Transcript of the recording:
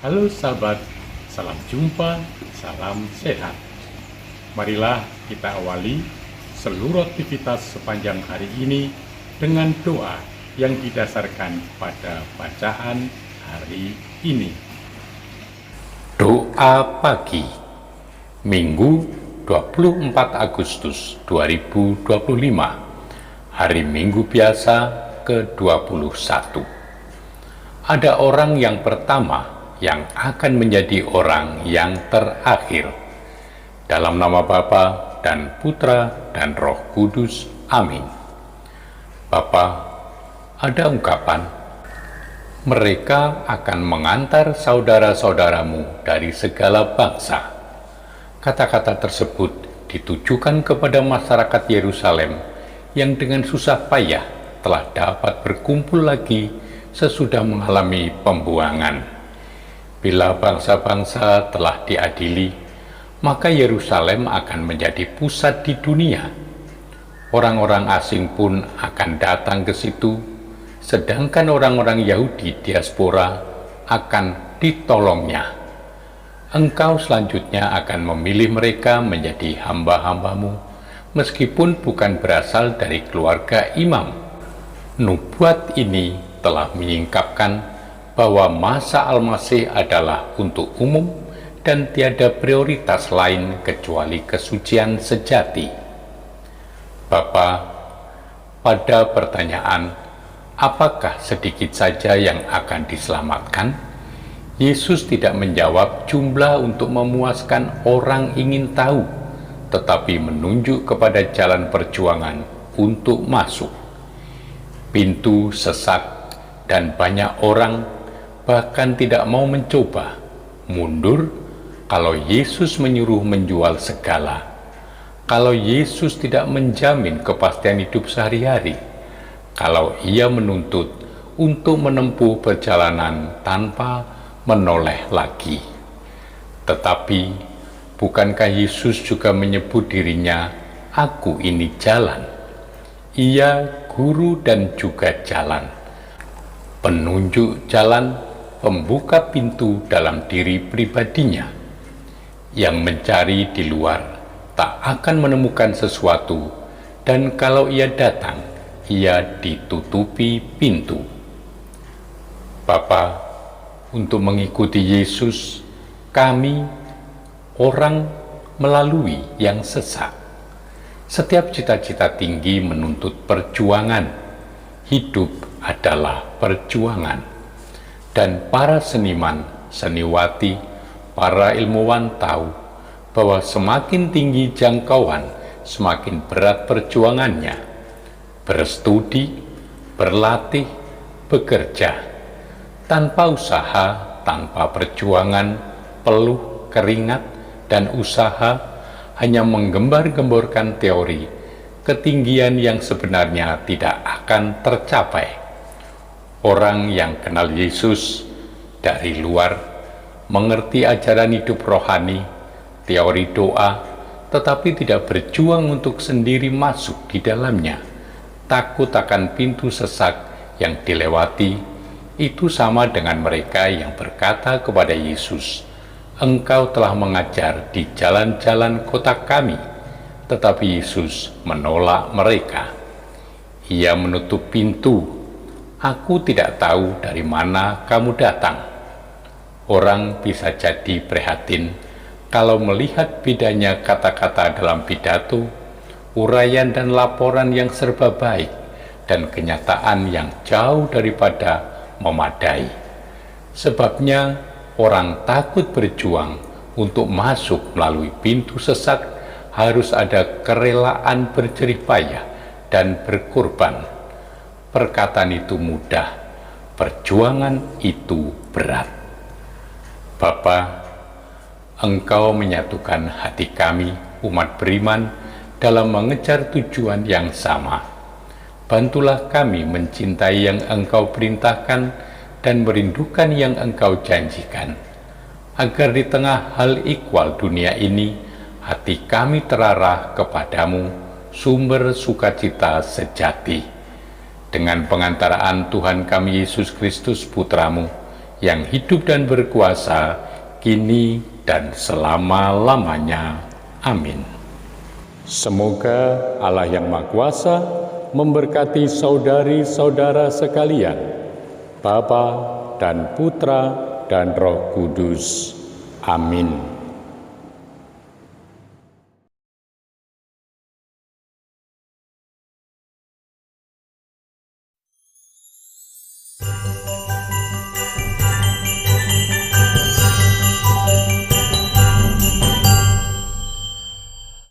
Halo sahabat, salam jumpa, salam sehat. Marilah kita awali seluruh aktivitas sepanjang hari ini dengan doa yang didasarkan pada bacaan hari ini. Doa pagi, Minggu 24 Agustus 2025, hari Minggu biasa ke-21. Ada orang yang pertama yang akan menjadi orang yang terakhir. Dalam nama Bapa dan Putra dan Roh Kudus. Amin. Bapa, ada ungkapan, mereka akan mengantar saudara-saudaramu dari segala bangsa. Kata-kata tersebut ditujukan kepada masyarakat Yerusalem yang dengan susah payah telah dapat berkumpul lagi sesudah mengalami pembuangan. Bila bangsa-bangsa telah diadili, maka Yerusalem akan menjadi pusat di dunia. Orang-orang asing pun akan datang ke situ, sedangkan orang-orang Yahudi diaspora akan ditolongnya. Engkau selanjutnya akan memilih mereka menjadi hamba-hambamu, meskipun bukan berasal dari keluarga imam. Nubuat ini telah menyingkapkan bahwa masa Al-Masih adalah untuk umum dan tiada prioritas lain kecuali kesucian sejati. Bapa, pada pertanyaan, apakah sedikit saja yang akan diselamatkan? Yesus tidak menjawab jumlah untuk memuaskan orang ingin tahu, tetapi menunjuk kepada jalan perjuangan untuk masuk. Pintu sesak dan banyak orang bahkan tidak mau mencoba mundur kalau Yesus menyuruh menjual segala. Kalau Yesus tidak menjamin kepastian hidup sehari-hari, kalau Ia menuntut untuk menempuh perjalanan tanpa menoleh lagi. Tetapi, bukankah Yesus juga menyebut dirinya, "Aku ini jalan"? Ia guru dan juga jalan, penunjuk jalan, pembuka pintu dalam diri pribadinya. Yang mencari di luar tak akan menemukan sesuatu, dan kalau ia datang, ia ditutupi pintu. Bapa, untuk mengikuti Yesus, kami orang melalui yang sesak. Setiap cita-cita tinggi menuntut perjuangan. Hidup adalah perjuangan. Dan para seniman, seniwati, para ilmuwan tahu bahwa semakin tinggi jangkauan, semakin berat perjuangannya. Berstudi, berlatih, bekerja. Tanpa usaha, tanpa perjuangan, peluh, keringat, dan usaha hanya menggembar-gemborkan teori, ketinggian yang sebenarnya tidak akan tercapai. Orang yang kenal Yesus dari luar, mengerti ajaran hidup rohani, teori doa, tetapi tidak berjuang untuk sendiri masuk di dalamnya, takut akan pintu sesak yang dilewati, itu sama dengan mereka yang berkata kepada Yesus, "Engkau telah mengajar di jalan-jalan kota kami," tetapi Yesus menolak mereka. Ia menutup pintu. "Aku tidak tahu dari mana kamu datang." Orang bisa jadi prihatin kalau melihat bedanya kata-kata dalam pidato, uraian dan laporan yang serba baik, dan kenyataan yang jauh daripada memadai. Sebabnya orang takut berjuang untuk masuk melalui pintu sesak, harus ada kerelaan berjerih payah dan berkorban. Perkataan itu mudah, perjuangan itu berat. Bapa, Engkau menyatukan hati kami, umat beriman, dalam mengejar tujuan yang sama. Bantulah kami mencintai yang Engkau perintahkan dan merindukan yang Engkau janjikan, agar di tengah hal ikhwal dunia ini, hati kami terarah kepadamu, sumber sukacita sejati. Dengan pengantaraan Tuhan kami Yesus Kristus Putramu, yang hidup dan berkuasa, kini dan selama-lamanya. Amin. Semoga Allah yang Maha Kuasa memberkati saudari-saudara sekalian, Bapa dan Putra dan Roh Kudus. Amin.